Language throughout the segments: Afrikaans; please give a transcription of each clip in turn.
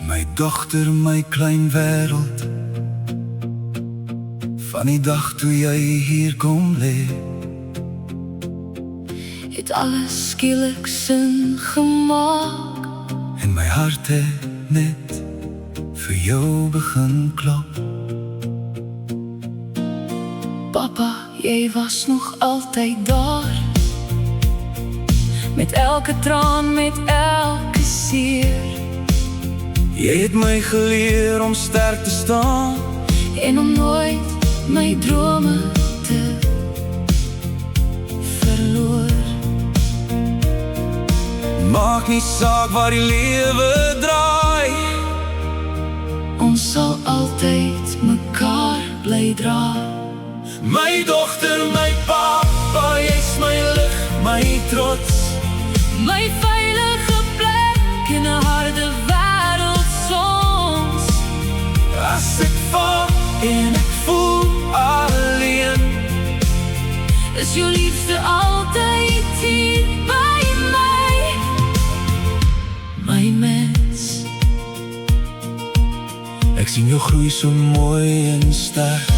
My dogter, my klein wêreld, van die dag toe jy hier kom lê, het alles skielik sin gemaak, en my hart het net vir jou begin klop. Papa, jy was nog altyd daar, met elke traan, met elke seer. Jy het my geleer om sterk te staan, en om nooit my drome te verloor. Maak nie saak waar die lewe draai, ons sal altyd mekaar bly dra. My dogter, my papa, jy's my lig, my trots, My veilige plek in 'n harde wêreld soms. as ek val en ek voel alleen, Is jou liefde altyd hier by my, my mens. ek sien jou groei so mooi en sterk,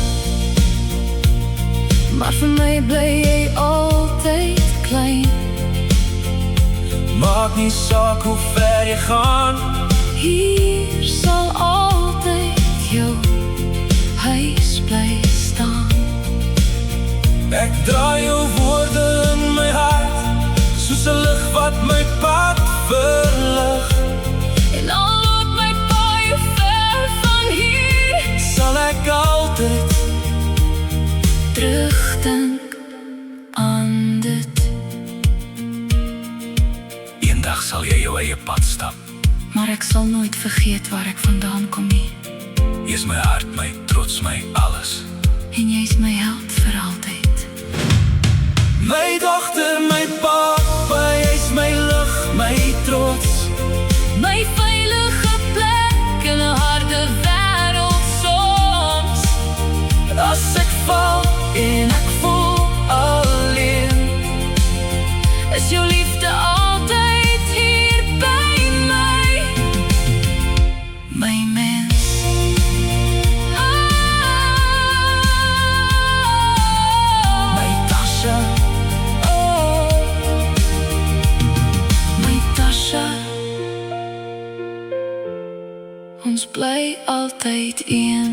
Maar vir my bly jy altyd klein. maak nie saak hoe ver jy gaan, Hier sal altyd jou huis bly staan. ek draai jou woorde in my hart, soos 'n lig wat my pad verlig. En al loop my paai ver van hier, Sal ek altyd terugdink aan dit. eendag sal jy jou eie pad stap. Maar ek sal nooit vergeet waar ek vandaan kom nie. Jy is my hart, my trots, my alles. En jy's my held vir altyd. My dogter, my papa, jy's my lig, my trots, My veilige plek in 'n harde wêreld soms. as ek val en ek voel alleen, Is jou liefde altyd hier by my, my mens. my Tasha, My Tasha, ons bly altyd een.